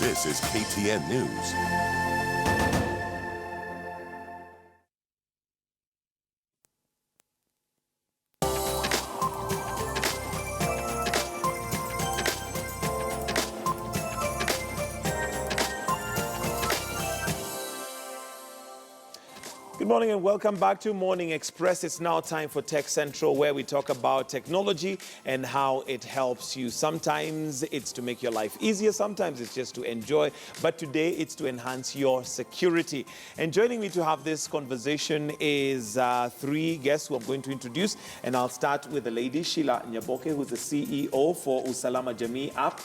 This is KTN News. Good morning and welcome back to Morning Express. It's now time for Tech Central, where we talk about technology and how it helps you. Sometimes it's to make your life easier, sometimes it's just to enjoy, but today it's to enhance your security. And joining me to have this conversation is three guests who I'm going to introduce, and I'll start with the lady, Shilla Nyaboke, who's the CEO for Usalama Jamii App.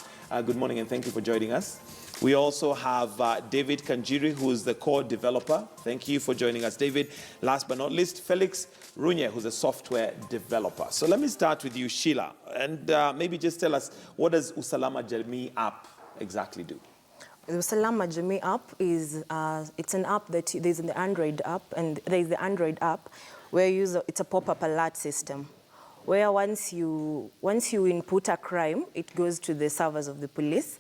Good morning and thank you for joining us. We also have David Kanjiri, who is the core developer. Thank you for joining us, David. Last but not least, Felix Runye, who's a software developer. So let me start with you, Shilla, and maybe just tell us, what does Usalama Jamii App exactly do? The Usalama Jamii App is it's an app that there's in the Android app, and there's the Android app where it's a pop-up alert system, where once you input a crime, it goes to the servers of the police,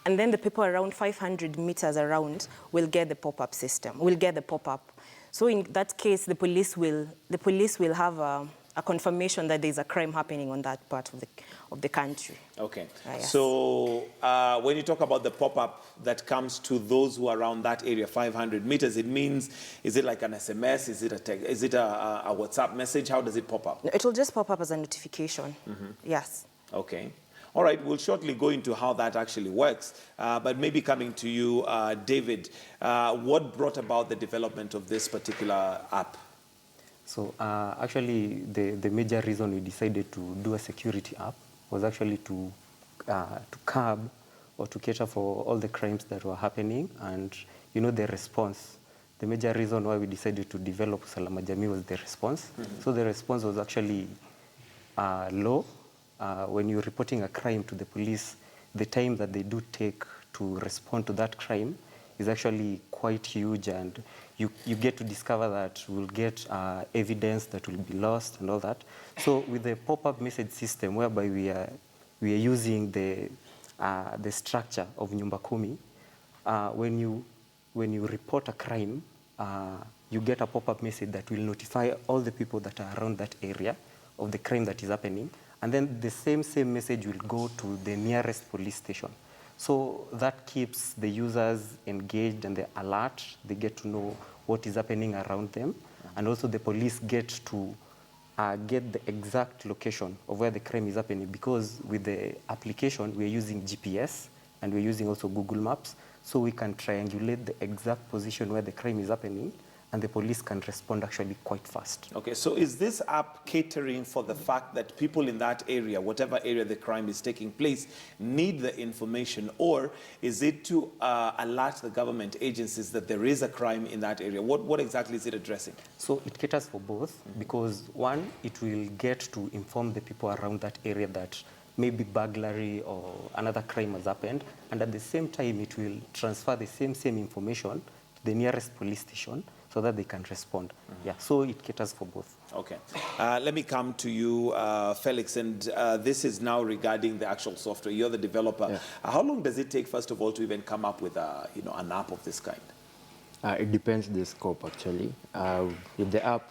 and then the people around 500 meters around will get the pop-up system, will get the pop-up. So in that case, the police will have a confirmation that there's a crime happening on that part of the country. Okay. Yes. So when you talk about the pop-up that comes to those who are around that area, 500 meters, it means, is it like an SMS? Is it a text? Is it a WhatsApp message? How does it pop up? It will just pop up as a notification. Yes. Okay. All right, we'll shortly go into how that actually works. But maybe coming to you, David, what brought about the development of this particular app? So actually, the major reason we decided to do a security app was actually to curb or to cater for all the crimes that were happening, and the response. The major reason why we decided to develop Usalama Jamii was the response. So the response was actually low. When you're reporting a crime to the police, the time that they do take to respond to that crime is actually quite huge, and you get to discover that we'll get evidence that will be lost and all that. So with the pop-up message system, whereby we are using the structure of Nyumba Kumi, when you report a crime, you get a pop-up message that will notify all the people that are around that area of the crime that is happening, and then the same message will go to the nearest police station. So that keeps the users engaged and the alert. They get to know what is happening around them. And also the police get to get the exact location of where the crime is happening, because with the application, we're using GPS and we're using also Google Maps. So we can triangulate the exact position where the crime is happening, and the police can respond actually quite fast. Okay, so is this app catering for the fact that people in that area, whatever area the crime is taking place, need the information, or is it to alert the government agencies that there is a crime in that area? What exactly is it addressing? So it caters for both, because one, it will get to inform the people around that area that maybe burglary or another crime has happened, and at the same time it will transfer the same information to the nearest police station, so that they can respond. Yeah, so it caters for both. Okay. Let me come to you, Felix, and this is now regarding the actual software. You're the developer. Yeah. How long does it take, first of all, to even come up with an app of this kind? It depends the scope, actually. With the app,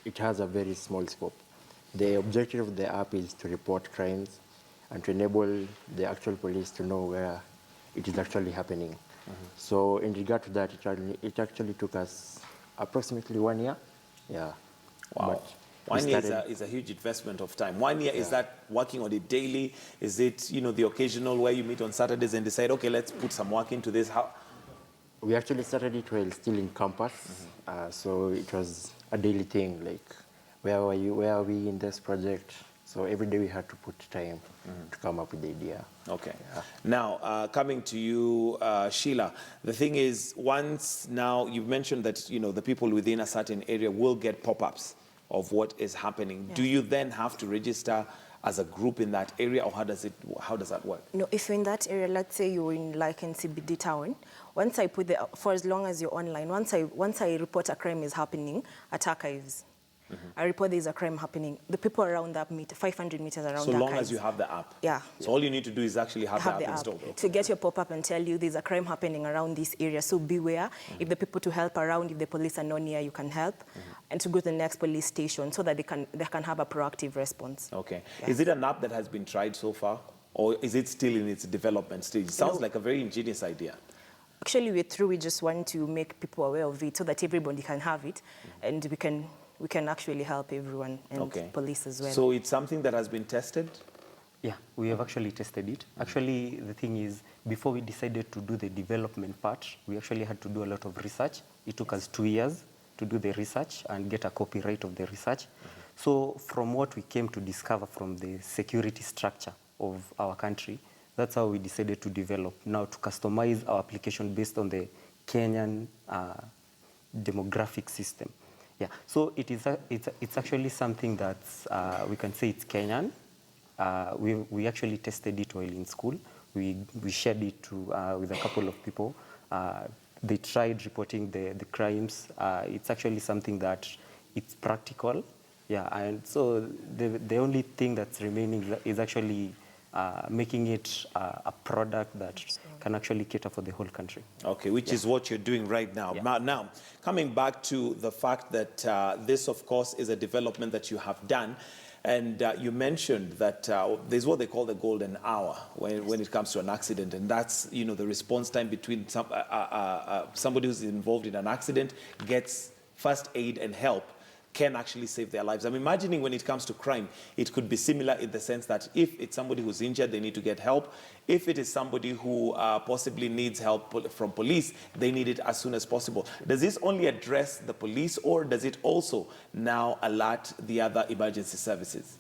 it has a very small scope. The objective of the app is to report crimes and to enable the actual police to know where it is actually happening. So in regard to that, it actually took us approximately 1 year. Yeah. Wow. 1 year is a huge investment of time. 1 year, is that working on it daily? Is it, the occasional where you meet on Saturdays and decide, okay, let's put some work into this? How? We actually started it while still in campus. So it was a daily thing, like, where are we in this project? So every day we had to put time to come up with the idea. Okay. Yeah. Now, coming to you, Shilla, the thing is, once now you've mentioned that, the people within a certain area will get pop-ups of what is happening. Yeah. Do you then have to register as a group in that area, or how does that work? No, if you're in that area, let's say you're in CBD town, once I put for as long as you're online, once I report a crime is happening at archives, I report there's a crime happening. The people around that 500 meters around So that long as you have the app. Yeah. So all you need to do is actually have the app installed. to get your pop-up and tell you there's a crime happening around this area. So beware. If the people to help around, if the police are not near, you can help. And to go to the next police station so that they can have a proactive response. Okay. Yes. Is it an app that has been tried so far? Or is it still in its development stage? It sounds No. like a very ingenious idea. Actually, we just want to make people aware of it so that everybody can have it, and we can actually help everyone and police as well. So it's something that has been tested? Yeah, we have actually tested it. Actually, the thing is, before we decided to do the development part, we actually had to do a lot of research. It took us 2 years to do the research and get a copyright of the research. So from what we came to discover from the security structure of our country, that's how we decided to develop now to customize our application based on the Kenyan demographic system. Yeah, so it's actually something that's, we can say it's Kenyan. We actually tested it while in school. We shared it with a couple of people. They tried reporting the crimes. It's actually something that it's practical. Yeah, and so the only thing that's remaining is actually making it a product that can actually cater for the whole country. Okay, which is what you're doing right now. Yeah. Now, coming back to the fact that this, of course, is a development that you have done, and you mentioned that there's what they call the golden hour when it comes to an accident, and that's, you know, the response time between somebody who's involved in an accident gets first aid and help can actually save their lives. I'm imagining when it comes to crime, it could be similar in the sense that if it's somebody who's injured, they need to get help. If it is somebody who possibly needs help from police, they need it as soon as possible. Does this only address the police, or does it also now alert the other emergency services?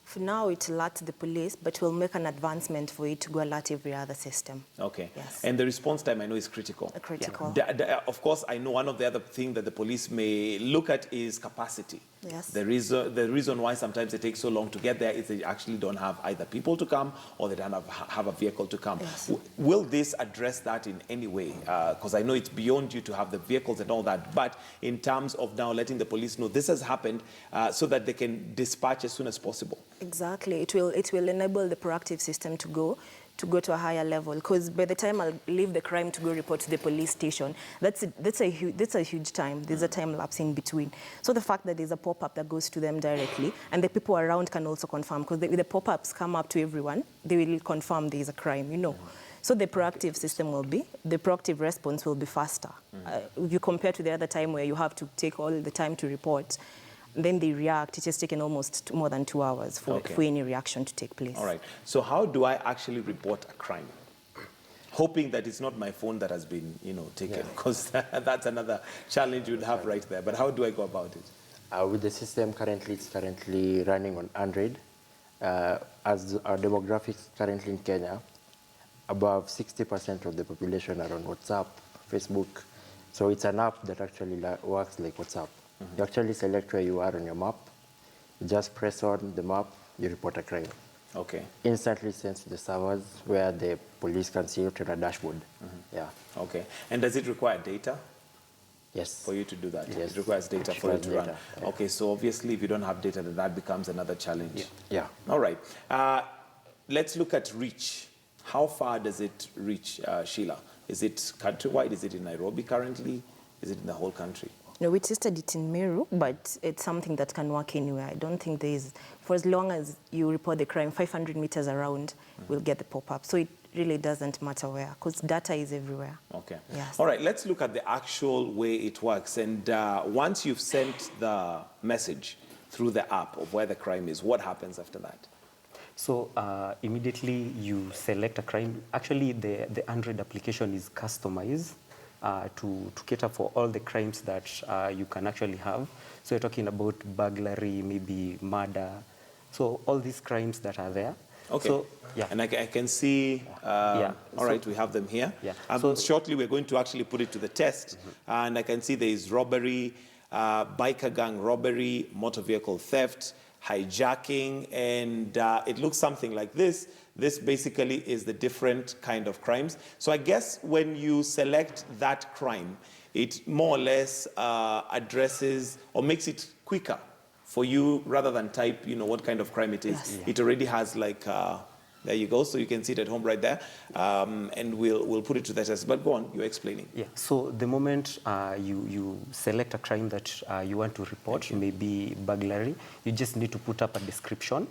For now, it alerts the police, but we'll make an advancement for it to go alert every other system. Okay. Yes. And the response time, I know, is critical. Critical. Of course, I know one of the other things that the police may look at is capacity. Yes. The reason why sometimes it takes so long to get there is they actually don't have either people to come or they don't have a vehicle to come. Yes. Will this address that in any way? Because I know it's beyond you to have the vehicles and all that, but in terms of now letting the police know this has happened so that they can dispatch as soon as possible. Exactly. It will enable the proactive system to go to a higher level, because by the time I'll leave the crime to go report to the police station, that's a huge time. There's a time lapse in between. So the fact that there's a pop-up that goes to them directly, and the people around can also confirm, because the pop-ups come up to everyone, they will confirm there's a crime, you know. So the proactive system the proactive response will be faster. If you compare to the other time where you have to take all the time to report, then they react. It's just taken almost more than 2 hours for any reaction to take place. All right. So how do I actually report a crime? Hoping that it's not my phone that has been, taken, because that's another challenge you'd have right there. But how do I go about it? With the system currently, it's currently running on Android. As our demographics currently in Kenya, above 60% of the population are on WhatsApp, Facebook. So it's an app that actually works like WhatsApp. You actually select where you are on your map. You just press on the map, you report a crime. Okay. Instantly sent to the servers where the police can see it on a dashboard. Yeah. Okay. And does it require data? Yes. For you to do that? Yes. It requires data for it to run. Yeah. Okay, so obviously if you don't have data, then that becomes another challenge. Yeah. All right. Let's look at reach. How far does it reach, Sheila? Is it countrywide? Is it in Nairobi currently? Is it in the whole country? No, we tested it in Meru, but it's something that can work anywhere. I don't think there is, for as long as you report the crime, 500 meters around, we'll get the pop-up. So it really doesn't matter where, because data is everywhere. Okay. Yes. All right, let's look at the actual way it works. And once you've sent the message through the app of where the crime is, what happens after that? So immediately you select a crime. Actually, the Android application is customized to cater for all the crimes that you can actually have. So you're talking about burglary, maybe murder. So all these crimes that are there. Okay. So, yeah. And I can see, all right, we have them here. Yeah. So shortly we're going to actually put it to the test. And I can see there is robbery, biker gang robbery, motor vehicle theft, hijacking, and it looks something like this. This basically is the different kind of crimes. So I guess when you select that crime, it more or less addresses or makes it quicker for you rather than type, what kind of crime it is. Yes. It already has like, there you go. So you can see it at home right there. And we'll put it to the test. But go on, you're explaining. Yeah, so the moment you select a crime that you want to report, maybe burglary, you just need to put up a description,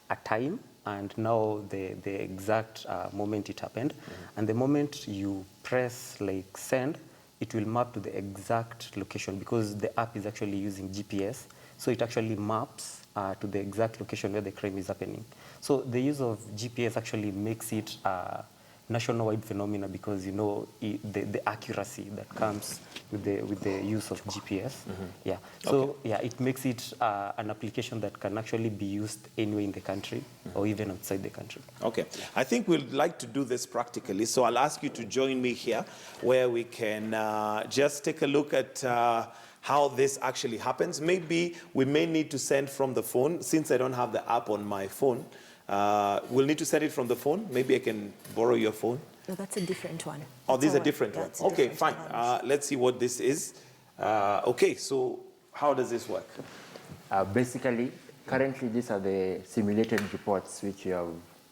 a time, and now the exact moment it happened. And the moment you press like send, it will map to the exact location because the app is actually using GPS. So it actually maps to the exact location where the crime is happening. So the use of GPS actually makes it a nationwide phenomena because the accuracy that comes with the use of GPS. Yeah. So it makes it an application that can actually be used anywhere in the country or even outside the country. Okay. I think we'd like to do this practically. So I'll ask you to join me here where we can just take a look at how this actually happens. Maybe we may need to send from the phone. Since I don't have the app on my phone, we'll need to send it from the phone. Maybe I can borrow your phone. No, that's a different one. Oh, That's this is a our- different yeah, one. it's a Okay, different fine. one. Let's see what this is. Okay, so how does this work? Basically, currently these are the simulated reports which you have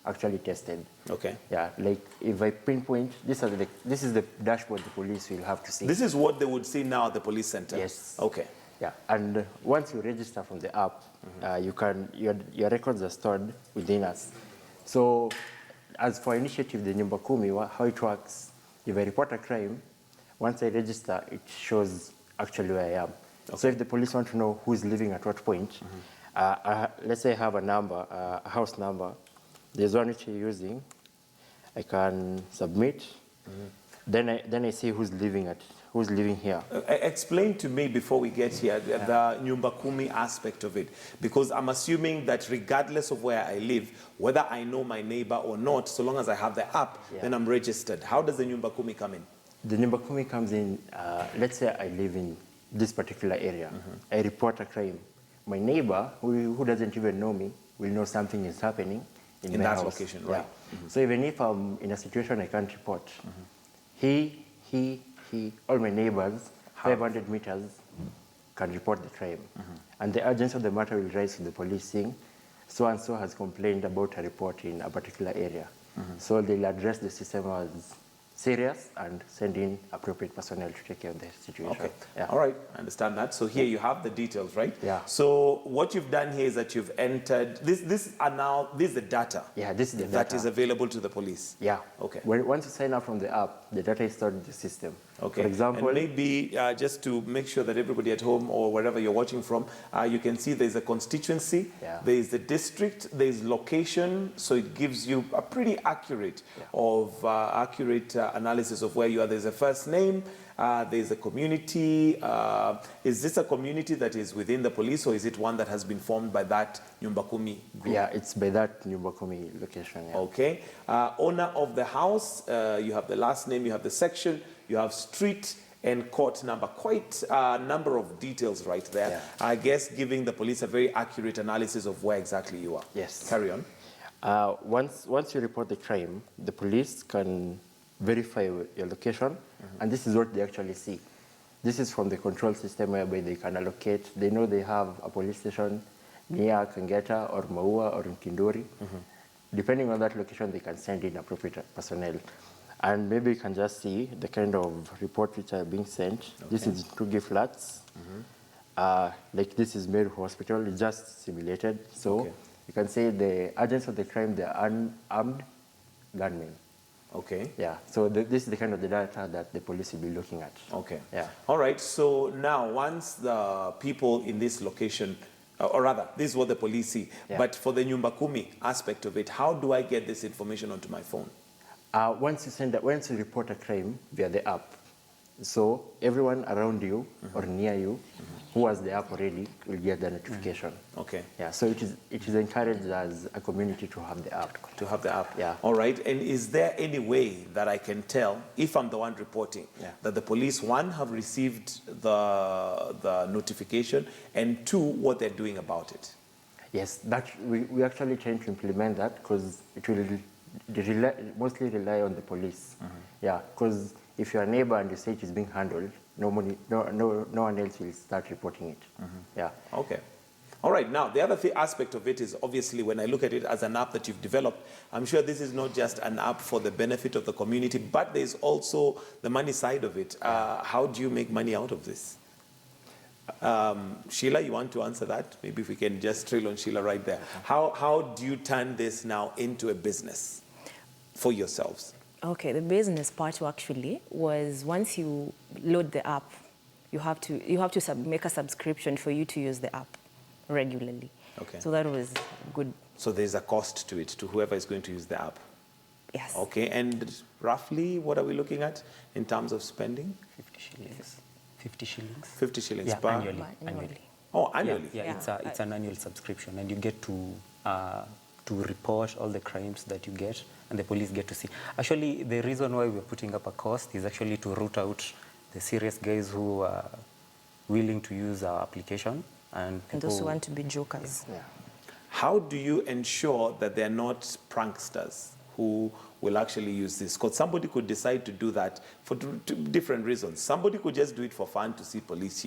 actually tested. Okay. Yeah, like if I pinpoint, this is the dashboard the police will have to see. This is what they would see now at the police center? Yes. Okay. Yeah, and once you register from the app, your records are stored within us. So, as for initiative, the Nyumba Kumi, how it works, if I report a crime, once I register, it shows actually where I am. Okay. So if the police want to know who's living at what point, let's say I have a number, a house number, there's one which you're using, I can submit, then I see who's living here. Explain to me before we get here the Nyumba Kumi aspect of it, because I'm assuming that regardless of where I live, whether I know my neighbor or not, so long as I have the app, then I'm registered. How does the Nyumba Kumi come in? The Nyumba Kumi comes in, let's say I live in this particular area. I report a crime. My neighbor, who doesn't even know me, will know something is happening in my that house. location, right? Yeah. So even if I'm in a situation I can't report, he, all my neighbors, 500 meters, can report the crime. And the urgency of the matter will rise to the police saying, so-and-so has complained about a report in a particular area. So they'll address the system as serious and send in appropriate personnel to take care of the situation. Okay. Yeah. All right. I understand that. So here you have the details, right? Yeah. So what you've done here is that you've entered this is the data. Yeah, this is the that data. is available to the police. Yeah. Okay. Once you sign up from the app, the data is stored in the system. Okay. For example, and maybe just to make sure that everybody at home or wherever you're watching from, you can see there's a constituency, there is the district, there is location, so it gives you a pretty accurate analysis of where you are. There's a first name, there's a community. Is this a community that is within the police, or is it one that has been formed by that Nyumba Kumi group? yeah, it's by that Nyumba Kumi location. Yeah. Okay. Owner of the house, you have the last name, you have the section, you have street and court number. Quite a number of details right there. Yeah. I guess giving the police a very accurate analysis of where exactly you are. Yes. Carry on. Once you report the crime, the police can verify your location, and this is what they actually see. This is from the control system whereby they can allocate. They know they have a police station near Kangeta or Maua or in Kindori. Depending on that location, they can send in appropriate personnel. And maybe you can just see the kind of report which are being sent. Okay. This is Tugi flats. Like this is Meru Hospital, it's just simulated. So you can say the agents of the crime, they are unarmed gunmen. Okay. Yeah, so this is the kind of the data that the police will be looking at. Okay. Yeah. All right. So now, once the people in this location, or rather, this is what the police see. Yeah. But for the Nyumba Kumi aspect of it, how do I get this information onto my phone? Once you report a crime via the app, so everyone around you or near you who has the app already will get the notification. Okay. Yeah, so it is encouraged as a community to have the app. To have the app. Yeah. All right. And is there any way that I can tell, if I'm the one reporting, that the police, one, have received the notification, and two, what they're doing about it? Yes, that we actually trying to implement that because it will mostly rely on the police. Yeah, because if you're a neighbor and you say it is being handled, no one else will start reporting it. Yeah. Okay. All right. Now, the other aspect of it is obviously when I look at it as an app that you've developed, I'm sure this is not just an app for the benefit of the community, but there's also the money side of it. How do you make money out of this? Sheila, you want to answer that? Maybe if we can just drill on Sheila right there. How do you turn this now into a business for yourselves? Okay, the business part actually was once you load the app, you have to make a subscription for you to use the app regularly. Okay. So that was good. So there's a cost to it, to whoever is going to use the app. Yes. Okay, and roughly what are we looking at in terms of spending? 50 shillings. 50 shillings. 50 shillings Yeah, per? annually. Oh, annually? Yeah, it's an annual subscription, and you get to report all the crimes that you get, and the police get to see. Actually, the reason why we're putting up a cost is actually to root out the serious guys who are willing to use our application. And those who want to be jokers. Yeah. How do you ensure that they're not pranksters who will actually use this? Because somebody could decide to do that for different reasons. Somebody could just do it for fun to see police,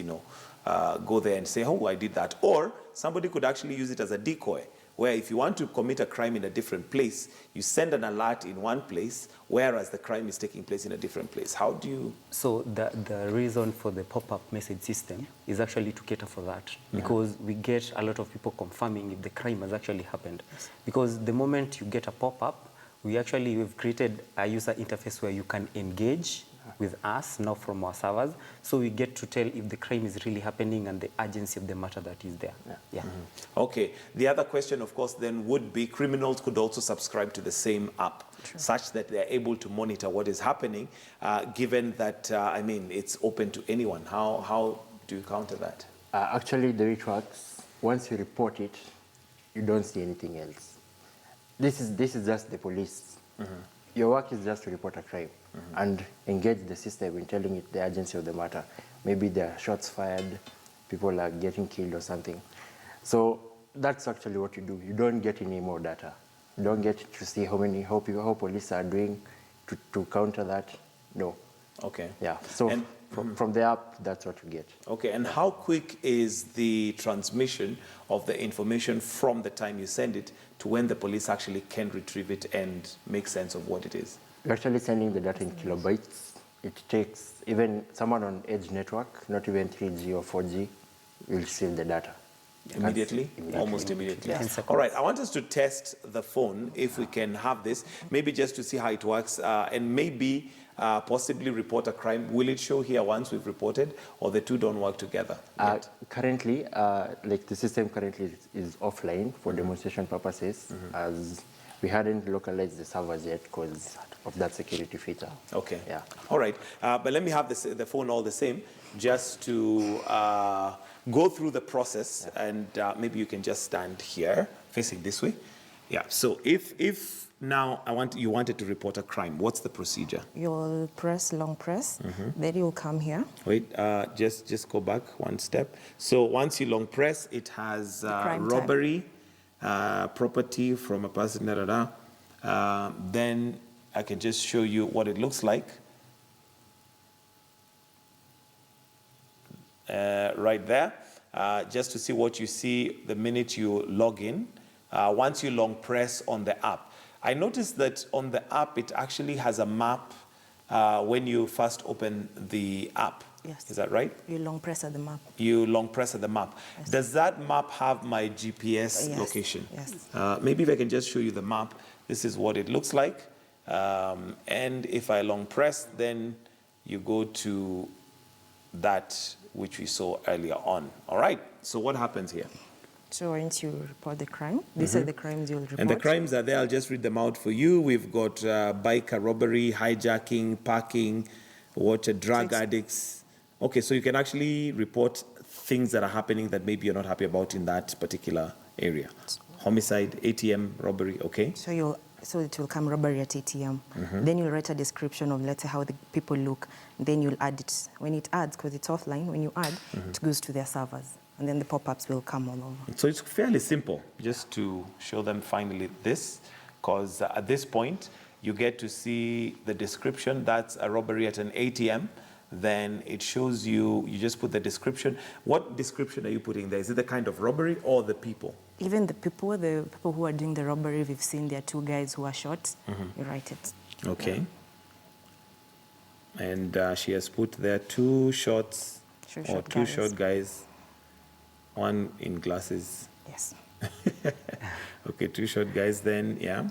go there and say, oh, I did that. Or somebody could actually use it as a decoy, where if you want to commit a crime in a different place, you send an alert in one place, whereas the crime is taking place in a different place. How do you... So the reason for the pop-up message system is actually to cater for that, because we get a lot of people confirming if the crime has actually happened. Yes. Because the moment you get a pop-up, we've created a user interface where you can engage with us now from our servers, so we get to tell if the crime is really happening and the urgency of the matter that is there. Yeah. Okay. The other question, of course, then would be criminals could also subscribe to the same app, such that they're able to monitor what is happening, given that, it's open to anyone. How do you counter that? Actually, the way it works, once you report it, you don't see anything else. This is just the police. Your work is just to report a crime and engage the system in telling it the urgency of the matter. Maybe there are shots fired, people are getting killed or something. So that's actually what you do. You don't get any more data. You don't get to see how police are doing to counter that. No. Okay. Yeah. So from the app, that's what you get. Okay. And how quick is the transmission of the information from the time you send it to when the police actually can retrieve it and make sense of what it is? We're actually sending the data in kilobytes. It takes, even someone on edge network, not even 3G or 4G, will receive the data. Immediately? Almost immediately. Yes. All right, I want us to test the phone, if we can have this, maybe just to see how it works, and maybe possibly report a crime. Will it show here once we've reported, or the two don't work together? Currently, the system currently is offline for demonstration purposes, as we hadn't localized the servers yet because of that security feature. Okay. Yeah. All right, but let me have the phone all the same, just to go through the process, and maybe you can just stand here, facing this way. Yeah. So if now you wanted to report a crime, what's the procedure? You'll press long press, then you'll come here. Wait, just go back one step. So once you long press, it has robbery, property from a person, then I can just show you what it looks like. Right there, just to see what you see the minute you log in. Once you long press on the app, I noticed that on the app it actually has a map when you first open the app. Yes. Is that right? You long press at the map. You long press at the map. Yes. Does that map have my GPS Yes. location? Yes. Maybe if I can just show you the map. This is what it looks like. And if I long press, then you go to that which we saw earlier on. All right. So what happens here? So once you report the crime, these are the crimes you'll report. And the crimes are there. I'll just read them out for you. We've got biker robbery, hijacking, parking, drug addicts. Okay, so you can actually report things that are happening that maybe you're not happy about in that particular area. Homicide, ATM, robbery, okay? So it will come robbery at ATM. Then you'll write a description of, let's say, how the people look. Then you'll add it. When it adds, because it's offline, when you add, it goes to their servers. And then the pop-ups will come all over. So it's fairly simple, just to show them finally this, because at this point, you get to see the description. That's a robbery at an ATM. then it shows you, you just put the description. What description are you putting there? Is it the kind of robbery or the people? Even the people who are doing the robbery, we've seen there are 2 guys who are shot. You write it. Okay. And she has put there 2 shots, or 2 short guys, one in glasses. Yes. Okay, 2 short guys, then, yeah.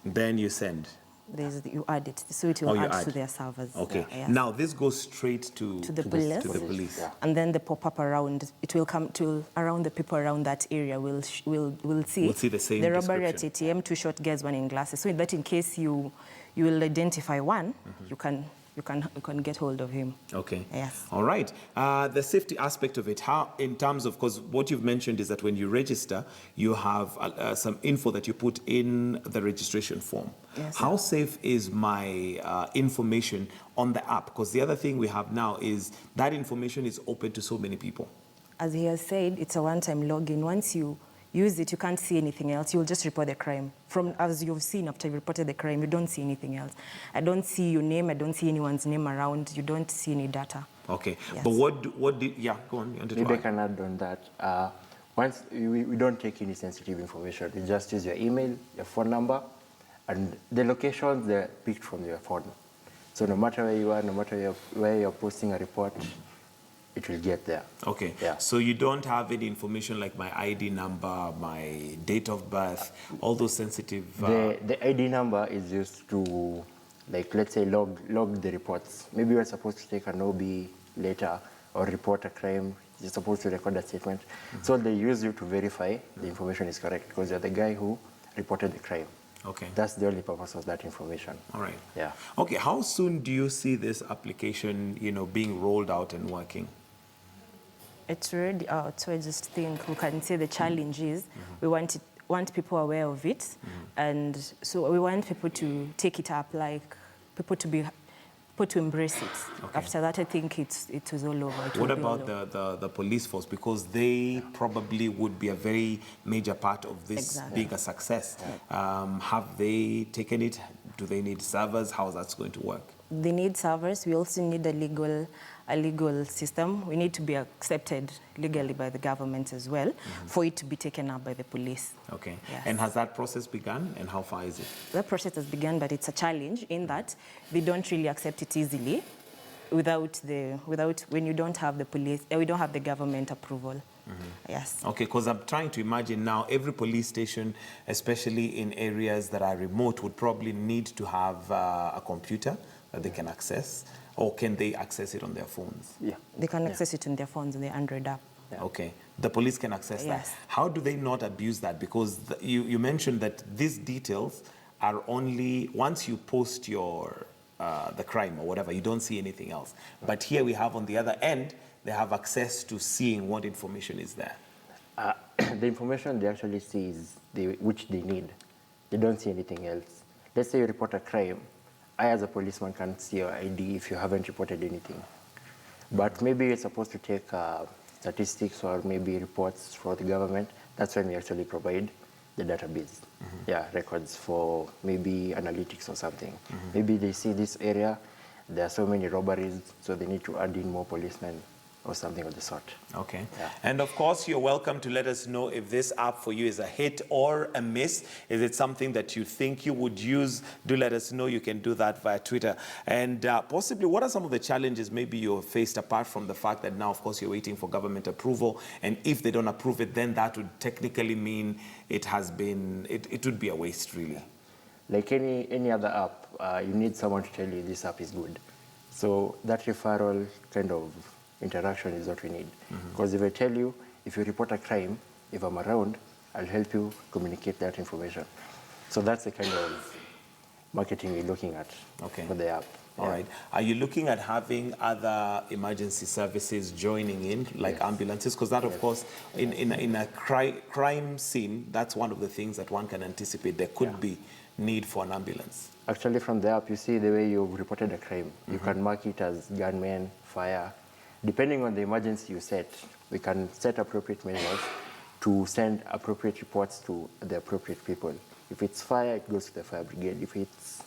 Then you send. You add it, so it will add to their servers. Okay. Yes. Now this goes straight to the police. To the police. Yeah. And then the pop-up around, it will come to around the people around that area will see. We'll see the same the robbery at description. ATM, 2 short guys, one in glasses. So that in case you will identify one, you can get hold of him. Okay. Yes. All right. The safety aspect of it, how, in terms of, because what you've mentioned is that when you register, you have some info that you put in the registration form. Yes. How safe is my information on the app? Because the other thing we have now is that information is open to so many people. As he has said, it's a one-time login. Once you use it, you can't see anything else. You'll just report the crime. As you've seen, after you reported the crime, you don't see anything else. I don't see your name. I don't see anyone's name around. You don't see any data. Okay. Yes. But what did, yeah, go on. You wanted to Maybe I add? can add on that. Once we don't take any sensitive information. We just use your email, your phone number, and the locations they're picked from your phone. So no matter where you are, no matter where you're posting a report, it will get there. Okay. Yeah. So you don't have any information like my ID number, my date of birth, all those sensitive... The ID number is used to, like, let's say, log the reports. Maybe you're supposed to take an OB later or report a crime. You're supposed to record a statement. So they use you to verify the information is correct because you're the guy who reported the crime. Okay. That's the only purpose of that information. All right. Yeah. Okay, how soon do you see this application, being rolled out and working? It's already out, so I just think we can say the challenge is we want people aware of it, and so we want people to take it up, like people to embrace it. Okay. After that, I think it was all over. What about the police force? Because they probably would be a very major part of this being a success. Have they taken it? Do they need servers? How is that going to work? They need servers. We also need a legal system. We need to be accepted legally by the government as well for it to be taken up by the police. Okay. Yes. And has that process begun, and how far is it? That process has begun, but it's a challenge in that they don't really accept it easily when you don't have the police, we don't have the government approval. Yes. Okay, because I'm trying to imagine now every police station, especially in areas that are remote, would probably need to have a computer that they can access, or can they access it on their phones? Yeah. They can access it on their phones, on the Android app. Yeah. Okay, the police can access Yes. that. How do they not abuse that? Because you mentioned that these details are only, once you post your, the crime or whatever, you don't see anything else. But here we have on the other end, they have access to seeing what information is there. The information they actually see is which they need. They don't see anything else. Let's say you report a crime. I, as a policeman, can't see your ID if you haven't reported anything. But maybe you're supposed to take statistics or maybe reports for the government. That's when we actually provide the database. Yeah, records for maybe analytics or something. Maybe they see this area, there are so many robberies, so they need to add in more policemen or something of the sort. Okay. Yeah. And of course, you're welcome to let us know if this app for you is a hit or a miss. Is it something that you think you would use? Do let us know. You can do that via Twitter. And possibly, what are some of the challenges maybe you're faced, apart from the fact that now, of course, you're waiting for government approval? And if they don't approve it, then that would technically mean it has been, it would be a waste, really. Like any other app, you need someone to tell you this app is good. So that referral kind of interaction is what we need. Because if I tell you, if you report a crime, if I'm around, I'll help you communicate that information. So that's the kind of marketing we're looking at for the app. All right. Are you looking at having other emergency services joining in, like ambulances? Because that, of course, in a crime scene, that's one of the things that one can anticipate. There could be need for an ambulance. Actually, from the app, you see the way you've reported a crime. You can mark it as gunmen, fire. Depending on the emergency you set, we can set appropriate measures to send appropriate reports to the appropriate people. If it's fire, it goes to the fire brigade. If it's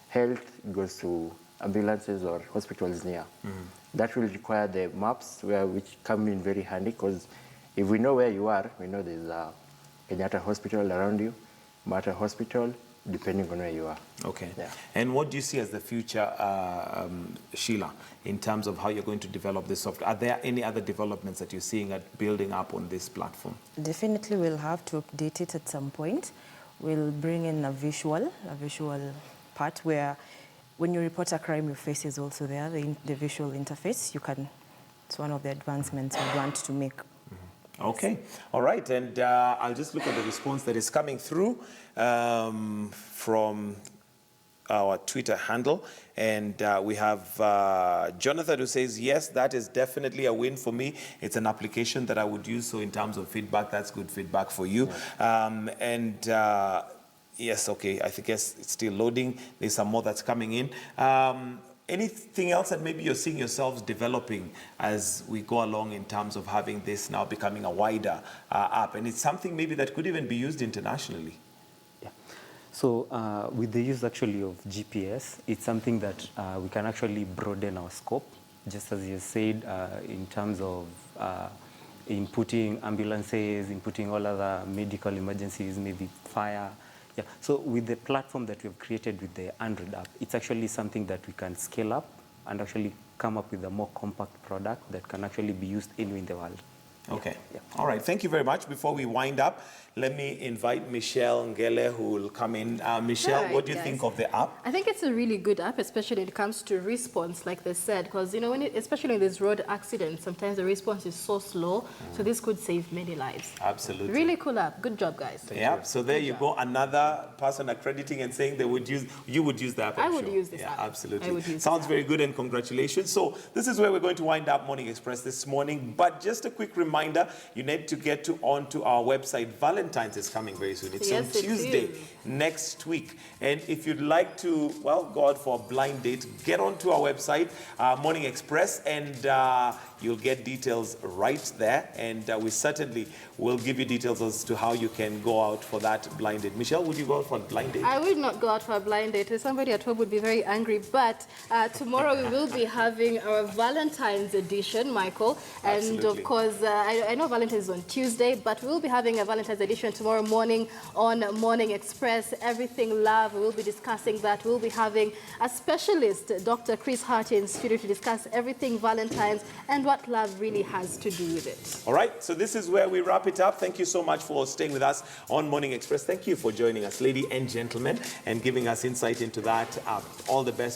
health, it goes to ambulances or hospitals near. That will require the maps which come in very handy, because if we know where you are, we know there's a Kenyatta Hospital around you, Mata Hospital, depending on where you are. Okay. Yeah. And what do you see as the future, Sheila, in terms of how you're going to develop this software? Are there any other developments that you're seeing at building up on this platform? Definitely we'll have to update it at some point. We'll bring in a visual part where when you report a crime, your face is also there, the visual interface. It's one of the advancements we want to make. Okay, all right, and I'll just look at the response that is coming through from our Twitter handle, and we have Jonathan who says, yes, that is definitely a win for me. It's an application that I would use, so in terms of feedback, that's good feedback for you. Yes, okay, I guess it's still loading. There's some more that's coming in. Anything else that maybe you're seeing yourselves developing as we go along in terms of having this now becoming a wider app? And it's something maybe that could even be used internationally. Yeah. So with the use actually of GPS, it's something that we can actually broaden our scope, just as you said, in terms of inputting ambulances, inputting all other medical emergencies, maybe fire. Yeah, so with the platform that we've created with the Android app, it's actually something that we can scale up and actually come up with a more compact product that can actually be used anywhere in the world. Okay. Yeah. All right. Thank you very much. Before we wind up, let me invite Michelle Ngele, who will come in. Michelle, Hi, what do you guys. think of the app? I think it's a really good app, especially when it comes to response, like they said, because, you know, especially in these road accidents, sometimes the response is so slow, so this could save many lives. Absolutely. Really cool app. Good job, guys. Yeah, so there you go. Another person accrediting and saying you would use the app. I would use this app. Absolutely. I would use Sounds this very good, and congratulations. So this is where we're going to wind up Morning Express this morning. But just a quick reminder, you need to get onto our website. Valentine's is coming very soon. It's Yes, on it Tuesday is. next week. And if you'd like to, well, go out for a blind date, get onto our website, Morning Express, and you'll get details right there. And we certainly will give you details as to how you can go out for that blind date. Michelle, would you go out for a blind date? I would not go out for a blind date. Somebody at home would be very angry. But tomorrow we will be having our Valentine's edition, Michael. And Absolutely. of course, I know Valentine's is on Tuesday, but we will be having a Valentine's edition tomorrow morning on Morning Express. Everything love. We will be discussing that. We will be having a specialist, Dr. Chris Hart, in studio to discuss everything Valentine's and what love really has to do with it. All right, so this is where we wrap it up. Thank you so much for staying with us on Morning Express. Thank you for joining us, ladies and gentlemen, and giving us insight into that. All the best.